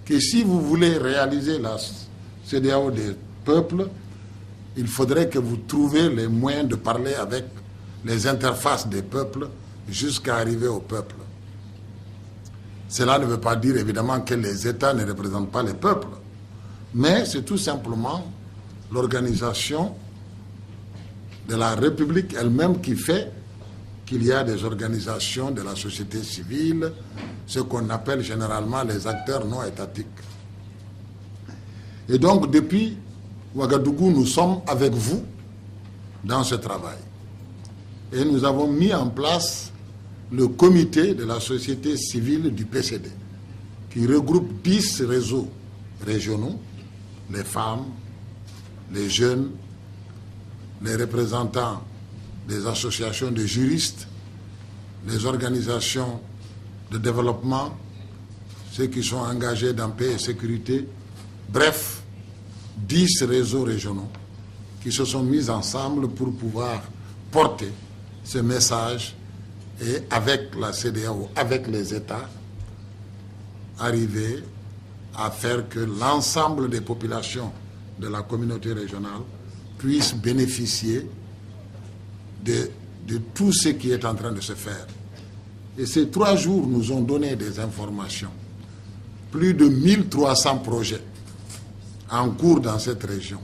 que si vous voulez réaliser la CEDEAO des peuples, il faudrait que vous trouviez les moyens de parler avec les interfaces des peuples jusqu'à arriver au peuple. Cela ne veut pas dire évidemment que les États ne représentent pas les peuples, mais c'est tout simplement l'organisation de la République elle-même qui fait qu'il y a des organisations de la société civile, ce qu'on appelle généralement les acteurs non étatiques. Et donc, depuis Ouagadougou, nous sommes avec vous dans ce travail. Et nous avons mis en place le comité de la société civile du PCD, qui regroupe 10 réseaux régionaux, les femmes, les jeunes, les représentants des associations de juristes, les organisations de développement, ceux qui sont engagés dans paix et sécurité, bref, 10 réseaux régionaux qui se sont mis ensemble pour pouvoir porter ce message et avec la CEDEAO, avec les États, arriver à faire que l'ensemble des populations de la communauté régionale puissent bénéficier de tout ce qui est en train de se faire. Et ces 3 jours nous ont donné des informations. Plus de 1300 projets en cours dans cette région.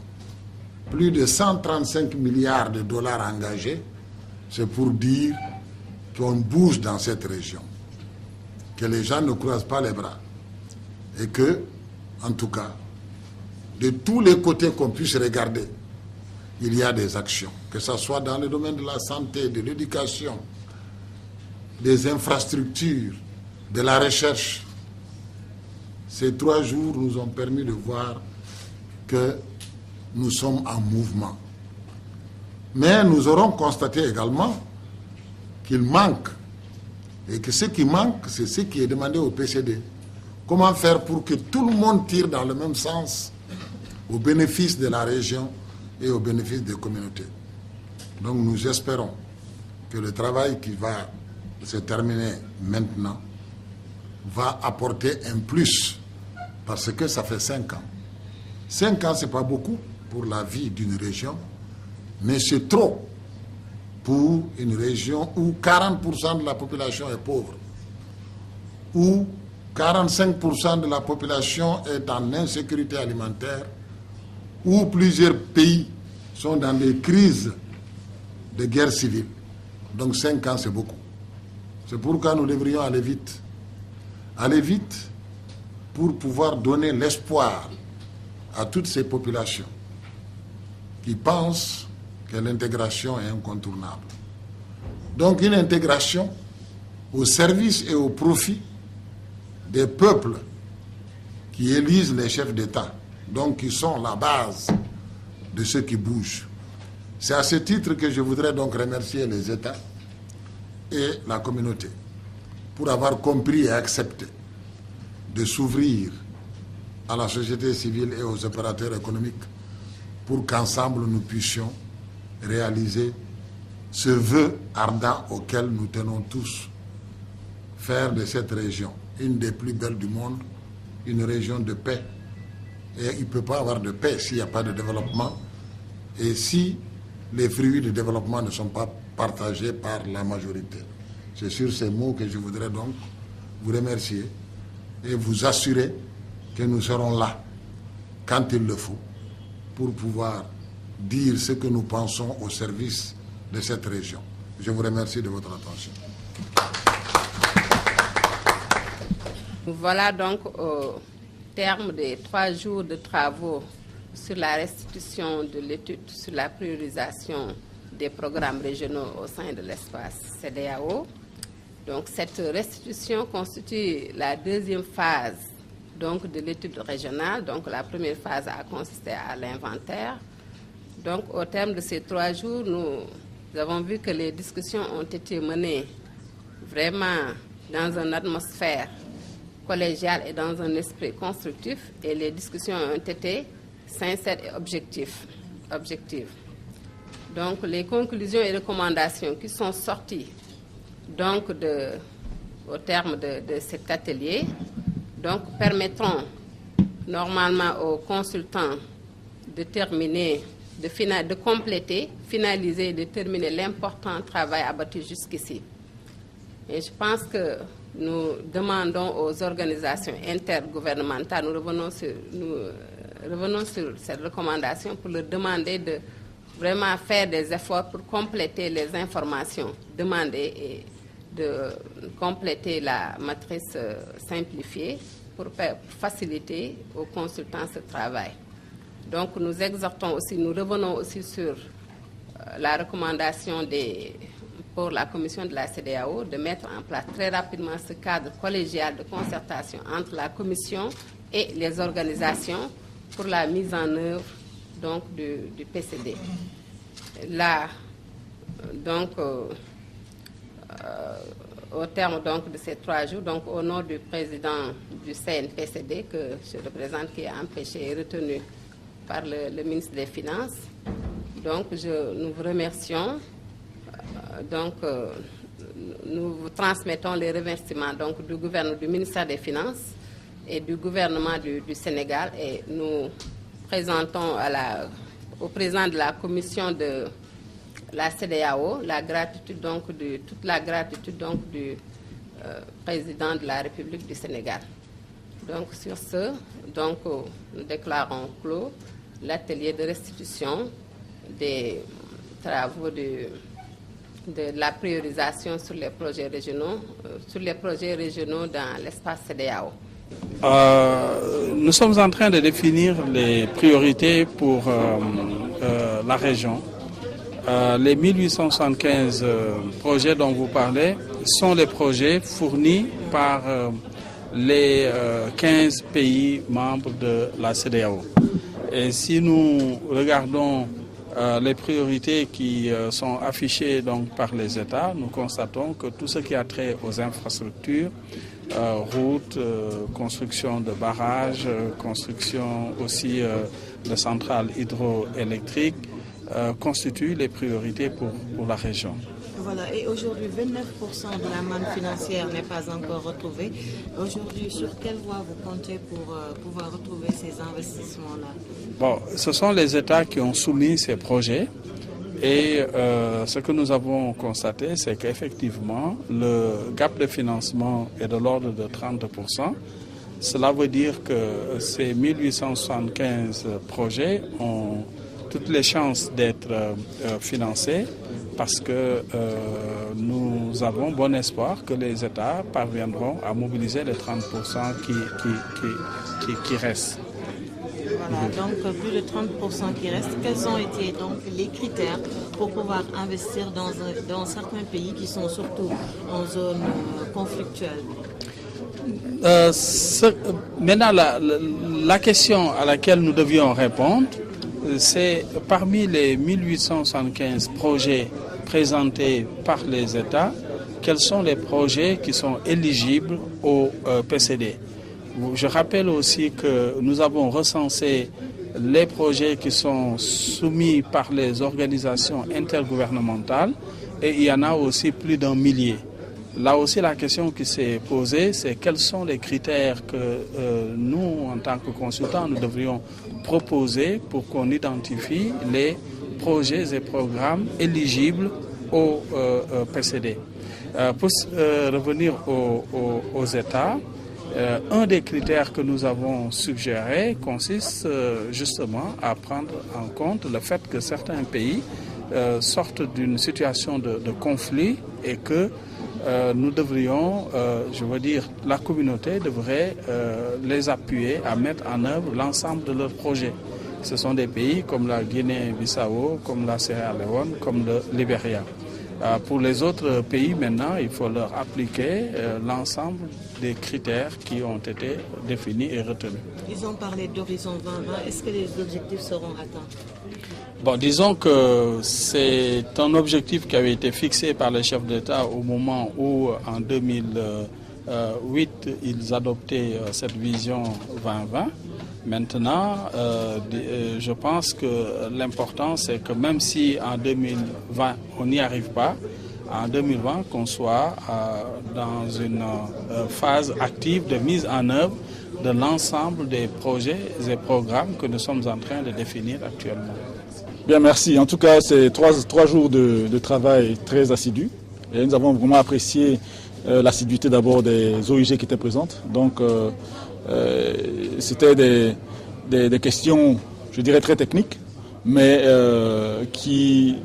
Plus de 135 milliards de dollars engagés. C'est pour dire qu'on bouge dans cette région. Que les gens ne croisent pas les bras. Et que, en tout cas, de tous les côtés qu'on puisse regarder, il y a des actions. Que ce soit dans le domaine de la santé, de l'éducation, des infrastructures, de la recherche. Ces 3 jours nous ont permis de voir que nous sommes en mouvement. Mais nous aurons constaté également qu'il manque, et que ce qui manque, c'est ce qui est demandé au PCD. Comment faire pour que tout le monde tire dans le même sens au bénéfice de la région et au bénéfice des communautés. Donc nous espérons que le travail qui va se terminer maintenant va apporter un plus, parce que ça fait 5 ans. 5 ans, ce n'est pas beaucoup pour la vie d'une région, mais c'est trop pour une région où 40% de la population est pauvre, où 45% de la population est en insécurité alimentaire, où plusieurs pays sont dans des crises de guerre civile. Donc 5 ans, c'est beaucoup. C'est pourquoi nous devrions aller vite. Aller vite pour pouvoir donner l'espoir à toutes ces populations qui pensent que l'intégration est incontournable. Donc une intégration au service et au profit des peuples qui élisent les chefs d'État, donc qui sont la base de ceux qui bougent. C'est à ce titre que je voudrais donc remercier les États et la communauté pour avoir compris et accepté de s'ouvrir à la société civile et aux opérateurs économiques pour qu'ensemble nous puissions réaliser ce vœu ardent auquel nous tenons tous, faire de cette région une des plus belles du monde, une région de paix. Et il ne peut pas avoir de paix s'il n'y a pas de développement et si les fruits du développement ne sont pas partagés par la majorité. C'est sur ces mots que je voudrais donc vous remercier et vous assurer que nous serons là quand il le faut pour pouvoir dire ce que nous pensons au service de cette région. Je vous remercie de votre attention. Voilà donc au terme des 3 jours de travaux sur la restitution de l'étude sur la priorisation des programmes régionaux au sein de l'espace CEDEAO. Donc cette restitution constitue la 2e phase donc, de l'étude régionale. Donc la première phase a consisté à l'inventaire. Donc au terme de ces 3 jours, nous avons vu que les discussions ont été menées vraiment dans une atmosphère collégiale et dans un esprit constructif, et les discussions ont été sincères et objectives. Donc les conclusions et recommandations qui sont sorties donc au terme de cet atelier donc, permettront normalement aux consultants de terminer, de compléter, finaliser et de terminer l'important travail abattu jusqu'ici. Et je pense que nous demandons aux organisations intergouvernementales, nous revenons sur cette recommandation pour leur demander de vraiment faire des efforts pour compléter les informations demandées et de compléter la matrice simplifiée pour faciliter aux consultants ce travail. Donc nous exhortons aussi, nous revenons aussi sur la recommandation pour la commission de la CEDEAO de mettre en place très rapidement ce cadre collégial de concertation entre la commission et les organisations pour la mise en œuvre donc, du PCD. Là, donc, au terme donc, de ces 3 jours, donc, au nom du président du CNPCD que je représente, qui est empêché et retenu par le ministre des Finances, donc nous vous remercions. Donc, nous vous transmettons les remerciements donc, du ministère des Finances et du gouvernement du Sénégal et nous présentons au président de la commission de la CEDEAO la gratitude donc, toute la gratitude donc, du président de la République du Sénégal. Donc sur ce, donc, nous déclarons clos l'atelier de restitution des travaux de la priorisation sur les projets régionaux, dans l'espace CEDEAO. Nous sommes en train de définir les priorités pour la région. Les 1875 projets dont vous parlez sont les projets fournis par les 15 pays membres de la CEDEAO. Et si nous regardons les priorités qui sont affichées donc, par les États, nous constatons que tout ce qui a trait aux infrastructures, routes, construction de barrages, construction aussi de centrales hydroélectriques, constituent les priorités pour la région. Voilà, et aujourd'hui, 29% de la manne financière n'est pas encore retrouvée. Aujourd'hui, sur quelle voie vous comptez pour pouvoir retrouver ces investissements-là? Bon, ce sont les États qui ont soumis ces projets et ce que nous avons constaté, c'est qu'effectivement, le gap de financement est de l'ordre de 30%. Cela veut dire que ces 1875 projets ont toutes les chances d'être financés parce que nous avons bon espoir que les États parviendront à mobiliser les 30% qui restent. Voilà, donc plus de 30% qui restent. Quels ont été donc les critères pour pouvoir investir dans certains pays qui sont surtout en zone conflictuelle? Maintenant, la question à laquelle nous devions répondre, c'est parmi les 1875 projets présentés par les États, quels sont les projets qui sont éligibles au PCD. Je rappelle aussi que nous avons recensé les projets qui sont soumis par les organisations intergouvernementales et il y en a aussi plus d'1 millier. Là aussi, la question qui s'est posée, c'est quels sont les critères que nous, en tant que consultants, nous devrions proposer pour qu'on identifie les projets et programmes éligibles au PCD. Pour revenir aux États, un des critères que nous avons suggérés consiste justement à prendre en compte le fait que certains pays sortent d'une situation de conflit et que nous devrions, la communauté devrait les appuyer à mettre en œuvre l'ensemble de leurs projets. Ce sont des pays comme la Guinée-Bissau, comme la Sierra Leone, comme le Libéria. Pour les autres pays, maintenant, il faut leur appliquer l'ensemble des critères qui ont été définis et retenus. Ils ont parlé d'horizon 2020. Est-ce que les objectifs seront atteints? Bon, disons que c'est un objectif qui avait été fixé par les chefs d'État au moment où, en 2008, ils adoptaient cette vision 2020. Maintenant, je pense que l'important, c'est que même si en 2020, on n'y arrive pas, en 2020, qu'on soit dans une phase active de mise en œuvre de l'ensemble des projets et programmes que nous sommes en train de définir actuellement. Bien, merci. En tout cas, c'est trois jours de travail très assidus. Et nous avons vraiment apprécié l'assiduité d'abord des OIG qui étaient présentes. Donc, c'était des questions, je dirais, très techniques, mais qui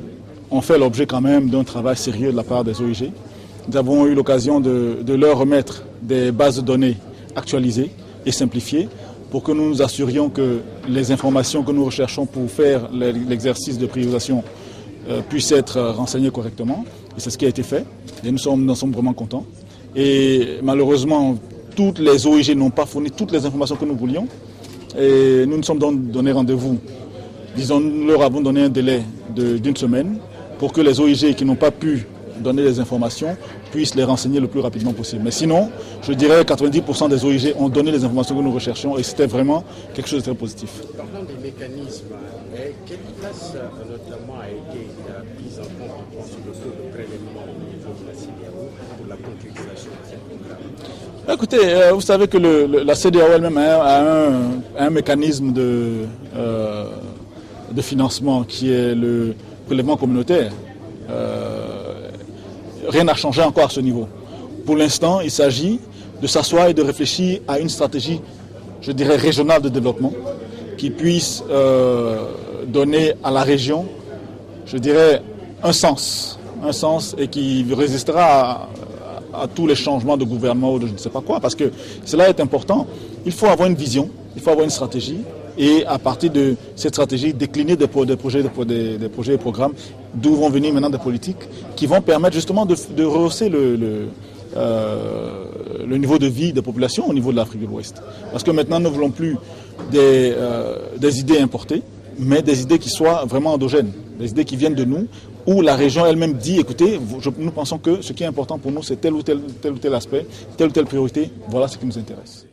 ont fait l'objet quand même d'un travail sérieux de la part des OIG. Nous avons eu l'occasion de leur remettre des bases de données actualisées et simplifiées pour que nous nous assurions que les informations que nous recherchons pour faire l'exercice de priorisation puissent être renseignées correctement. Et c'est ce qui a été fait. Et nous en sommes vraiment contents. Et malheureusement, toutes les OIG n'ont pas fourni toutes les informations que nous voulions. Et nous nous sommes donc donné rendez-vous. Disons, nous leur avons donné un délai d'une semaine pour que les OIG qui n'ont pas pu donner les informations puissent les renseigner le plus rapidement possible. Mais sinon, je dirais que 90% des OIG ont donné les informations que nous recherchions et c'était vraiment quelque chose de très positif. Parlant des mécanismes, quelle place notamment a été mise en compte sur le taux de prélèvement au niveau de la CEDEAO pour la concrétisation de ces programmes? Écoutez, vous savez que la CEDEAO elle-même a un mécanisme de financement qui est le prélèvement communautaire. Rien n'a changé encore à ce niveau. Pour l'instant, il s'agit de s'asseoir et de réfléchir à une stratégie, je dirais, régionale de développement qui puisse donner à la région, je dirais, un sens et qui résistera à tous les changements de gouvernement ou de je ne sais pas quoi, parce que cela est important. Il faut avoir une vision, il faut avoir une stratégie, et à partir de cette stratégie, décliner des projets et programmes, d'où vont venir maintenant des politiques qui vont permettre justement de rehausser le niveau de vie des populations au niveau de l'Afrique de l'Ouest. Parce que maintenant, nous ne voulons plus des idées importées, mais des idées qui soient vraiment endogènes, des idées qui viennent de nous, où la région elle-même dit, écoutez, nous pensons que ce qui est important pour nous, c'est tel ou tel aspect, telle ou telle priorité, voilà ce qui nous intéresse.